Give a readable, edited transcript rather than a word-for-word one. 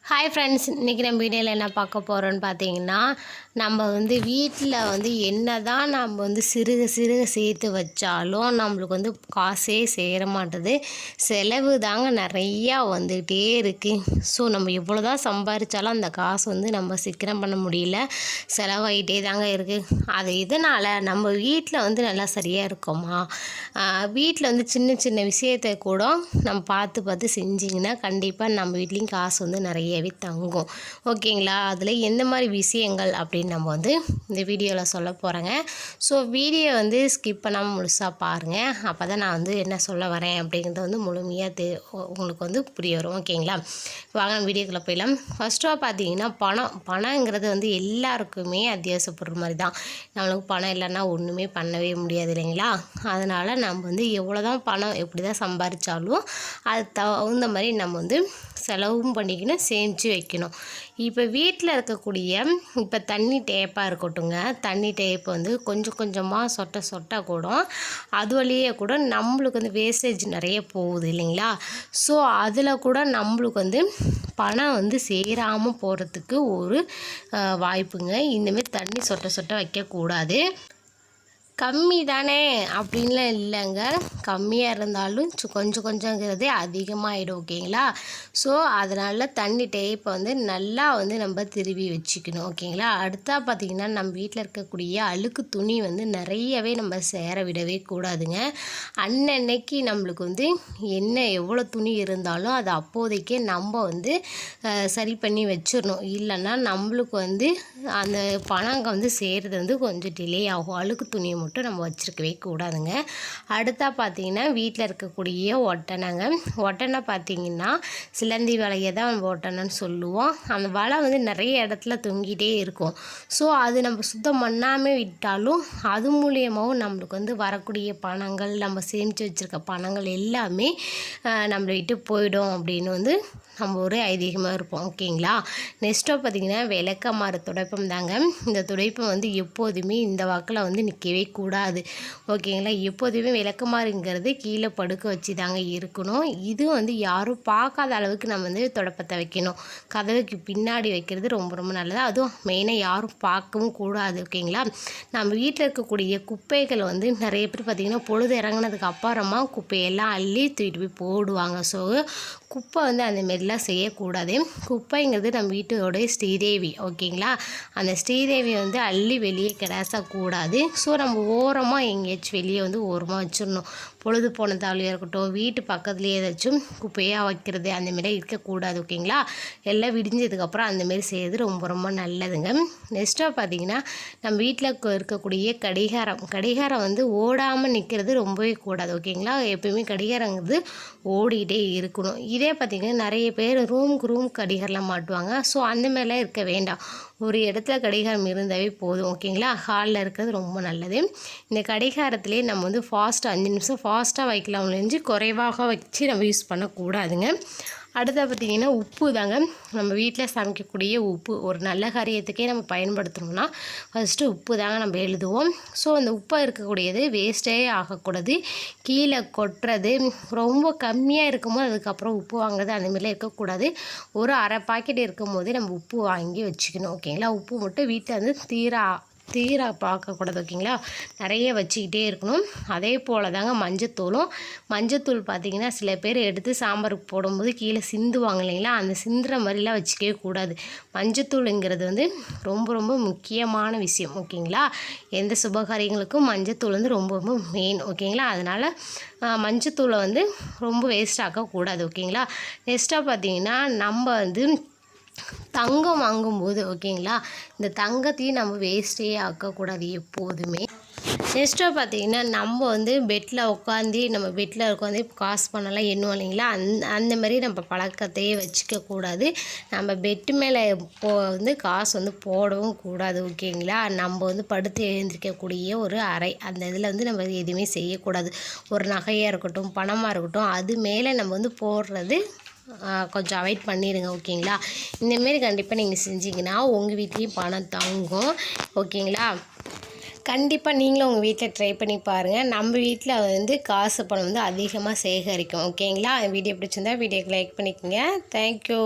Hi friends, இன்றைக்கி நம்ம வீடியோவில் என்ன பார்க்க போகிறோன்னு பார்த்தீங்கன்னா, நம்ம வீட்டில் என்ன நம்ம சிறுக சிறுக சேர்த்து வச்சாலும் நம்மளுக்கு காசே சேர மாட்டுது. செலவு தாங்க நிறையா வந்துகிட்டே இருக்குது. ஸோ நம்ம எவ்வளோ தான் சம்பாதிச்சாலும் அந்த காசு நம்ம சிக்கனம் பண்ண முடியல, செலவாகிட்டே தாங்க இருக்குது. அது இதனால் நம்ம வீட்டில் நல்லா சரியாக இருக்கோமா? வீட்டில் சின்ன சின்ன விஷயத்தை கூட நம்ம பார்த்து பார்த்து செஞ்சிங்கன்னா கண்டிப்பாக நம்ம வீட்லேயும் காசு நிறையவே தங்கும். ஓகேங்களா? அதில் எந்த மாதிரி விஷயங்கள் அப்படின்னு நம்ம இந்த வீடியோவில் சொல்ல போகிறேங்க. ஸோ வீடியோ ஸ்கிப் பண்ணாமல் முழுசாக பாருங்கள். அப்போ தான் நான் என்ன சொல்ல வரேன் அப்படிங்கிறது முழுமையாக உங்களுக்கு புரிய வரும். ஓகேங்களா? வாங்க வீடியோக்குள்ளே போயிடலாம். ஃபஸ்ட்டாக பார்த்தீங்கன்னா பணங்கிறது எல்லாருக்குமே அத்தியாவசிய பொருள் மாதிரி தான். நம்மளுக்கு பணம் இல்லைன்னா ஒன்றுமே பண்ணவே முடியாது இல்லைங்களா? அதனால் நம்ம எவ்வளோ தான் பணம் எப்படி தான் சம்பாதிச்சாலும் அது தகுந்த மாதிரி நம்ம செலவும் பண்ணிக்கணும், சேமித்து வைக்கணும். இப்போ வீட்டில் இருக்கக்கூடிய இப்போ தண்ணி டேப்பாக இருக்கட்டுங்க, தண்ணி டேப் கொஞ்சம் கொஞ்சமாக சொட்ட சொட்ட கூட அது வழியே கூட நம்மளுக்கு வேஸ்டேஜ் நிறைய போகுது இல்லைங்களா? ஸோ அதில் கூட நம்மளுக்கு பணம் சேராமல் போகிறதுக்கு ஒரு வாய்ப்புங்க. இந்தமாரி தண்ணி சொட்ட சொட்ட வைக்கக்கூடாது. கம்மி தானே அப்படின்லாம் இல்லைங்க, கம்மியாக இருந்தாலும் கொஞ்சம் கொஞ்சங்கிறதே அதிகமாகிடும். ஓகேங்களா? ஸோ அதனால் தண்ணி டேப்பை நல்லா நம்ம திருவி வச்சுக்கணும். ஓகேங்களா? அடுத்தா பார்த்திங்கன்னா நம்ம வீட்டில் இருக்கக்கூடிய அழுக்கு துணி நிறையவே நம்ம சேர விடவே கூடாதுங்க. அன்னன்னைக்கு நம்மளுக்கு என்ன எவ்வளோ துணி இருந்தாலும் அதை அப்போதைக்கே நம்ம சரி பண்ணி வச்சிடணும். இல்லைன்னா நம்மளுக்கு அந்த பணங்க செய்கிறது கொஞ்சம் டிலே ஆகும். அழுக்கு துணியை மட்டும் நம்ம வச்சுருக்கவே கூடாதுங்க. அடுத்தா பார்த்திங்கன்னா வீட்டில் இருக்கக்கூடிய ஒட்டனை பார்த்திங்கன்னா சிலந்தி வலையை தான் நம்ம ஒட்டணைன்னு சொல்லுவோம். அந்த வலை நிறைய இடத்துல தொங்கிட்டே இருக்கும். ஸோ அது நம்ம சுத்தம் பண்ணாமல் விட்டாலும் அது மூலியமாகவும் நம்மளுக்கு வரக்கூடிய பணங்கள், நம்ம சேமித்து வச்சுருக்க பணங்கள் எல்லாமே நம்மளை விட்டு போயிடும் அப்படின்னு நம்ம ஒரு ஐதீகமாக இருப்போம். ஓகேங்களா? நெக்ஸ்ட்டாக பார்த்திங்கன்னா விளக்கமாறு துடைப்பம் தாங்க. இந்த துடைப்பம் எப்போதுமே இந்த வாக்கில் நிற்கவே கூடாது. ஓகேங்களா? எப்போதுமே விளக்கமாறுங்கிறது கீழே படுக்க வச்சு தாங்க இருக்கணும். இது யாரும் பார்க்காத அளவுக்கு நம்ம துடைப்பத்தை வைக்கணும். கதவுக்கு பின்னாடி வைக்கிறது ரொம்ப ரொம்ப நல்லது. அதுவும் மெயினாக யாரும் பார்க்கவும் கூடாது. ஓகேங்களா? நம்ம வீட்டில் இருக்கக்கூடிய குப்பைகள் நிறைய பேர் பார்த்திங்கன்னா பொழுது இறங்கினதுக்கு அப்புறமா குப்பையெல்லாம் அள்ளி தூக்கிட்டு போய் போடுவாங்க. ஸோ குப்பை அந்தமாரிலாம் செய்யக்கூடாது. குப்பைங்கிறது நம்ம வீட்டோடைய ஸ்ரீதேவி. ஓகேங்களா? அந்த ஸ்ரீதேவியை அள்ளி வெளியே கிடாசக்கூடாது. ஸோ நம்ம ஓரமாக எங்கேயாச்சும் வெளியே ஓரமாக வச்சிடணும். பொழுது போன தாலியாக இருக்கட்டும், வீட்டு பக்கத்துலேயே ஏதாச்சும் குப்பையாக வைக்கிறது அந்தமாரி இருக்கக்கூடாது. ஓகேங்களா? எல்லாம் விடிஞ்சதுக்கப்புறம் அந்தமாரி செய்கிறது ரொம்ப ரொம்ப நல்லதுங்க. நெக்ஸ்ட்டாக பார்த்திங்கன்னா நம்ம வீட்டில் இருக்கக்கூடிய கடிகாரம் ஓடாமல் நிற்கிறது ரொம்பவே கூடாது. ஓகேங்களா? எப்போயுமே கடிகாரங்கிறது ஓடிக்கிட்டே இருக்கணும். இதே பார்த்திங்கன்னா நிறைய பேர் ரூமுக்கு ரூம் கடிகாரம்லாம் மாட்டுவாங்க. ஸோ அந்தமாரிலாம் இருக்க வேண்டாம். ஒரு இடத்துல கடிகாரம் இருந்தாவே போதும். ஓகேங்களா? ஹாலில் இருக்கிறது ரொம்ப நல்லது. இந்த கடிகாரத்துலேயே நம்ம ஃபாஸ்ட்டாக 5 நிமிஷம் ஃபாஸ்ட்டாக வைக்கலாம், ஒழிஞ்சு குறைவாக வச்சு நம்ம யூஸ் பண்ணக்கூடாதுங்க. அடுத்த பார்த்திங்கன்னா உப்பு தாங்க. நம்ம வீட்டில் சமைக்கக்கூடிய உப்பு ஒரு நல்ல காரியத்துக்கே நம்ம பயன்படுத்தணும்னா ஃபஸ்ட்டு உப்பு தாங்க நம்ம எழுதுவோம். ஸோ அந்த உப்பாக இருக்கக்கூடியது வேஸ்ட்டே ஆகக்கூடாது. கீழே கொட்டுறது ரொம்ப கம்மியாக இருக்கும்போது அதுக்கப்புறம் உப்பு வாங்குறது அந்தமாரிலாம் இருக்கக்கூடாது. ஒரு அரை பாக்கெட் இருக்கும்போதே நம்ம உப்பு வாங்கி வச்சுக்கணும். ஓகேங்களா? உப்பு மட்டும் வீட்டில் தீரா பார்க்கக்கூடாது. ஓகேங்களா? நிறைய வச்சுக்கிட்டே இருக்கணும். அதே போல் தாங்க மஞ்சத்தூள் பார்த்திங்கன்னா சில பேர் எடுத்து சாம்பாருக்கு போடும்போது கீழே சிந்துவாங்க இல்லைங்களா? அந்த சிந்துற மாதிரிலாம் வச்சுக்கவே கூடாது. மஞ்சத்தூளுங்கிறது ரொம்ப ரொம்ப முக்கியமான விஷயம். ஓகேங்களா? எந்த சுபகாரியங்களுக்கும் மஞ்சத்தூள் ரொம்ப ரொம்ப மெயின். ஓகேங்களா? அதனால் மஞ்சத்தூளை ரொம்ப வேஸ்ட் ஆக்கக்கூடாது. ஓகேங்களா? நெக்ஸ்ட்டாக பார்த்திங்கன்னா நம்ம தங்கம் வாங்கும்போது ஓகேங்களா, இந்த தங்கத்தையும் நம்ம வேஸ்ட்டே ஆக்கக்கூடாது எப்போதுமே. நெக்ஸ்ட்டாக பார்த்திங்கன்னா நம்ம பெட்டில் உட்காந்து காசு பண்ணலாம் எண்ணுவோம் இல்லைங்களா? அந்த மாதிரி நம்ம பழக்கத்தையே வச்சுக்கக்கூடாது. நம்ம பெட்டு மேலே காசு போடவும் கூடாது. ஓகேங்களா? நம்ம படுத்து எழுந்திரிக்கக்கூடிய ஒரு அறை, அந்த இதில் நம்ம எதுவுமே செய்யக்கூடாது. ஒரு நகையாக இருக்கட்டும், பணமாக இருக்கட்டும், அது மேலே நம்ம போடுறது கொஞ்சம் அவாய்ட் பண்ணிடுங்க. ஓகேங்களா? இந்தமாரி கண்டிப்பாக நீங்கள் செஞ்சிங்கன்னா உங்கள் வீட்லேயும் பணம் தங்கும். ஓகேங்களா? கண்டிப்பாக நீங்களும் உங்கள் வீட்டில் ட்ரை பண்ணி பாருங்கள். நம்ம வீட்டில் காசு பணம் அதிகமாக சேகரிக்கும். ஓகேங்களா? வீடியோ பிடிச்சிருந்தா வீடியோக்கு லைக் பண்ணிக்கோங்க. தேங்க்யூ.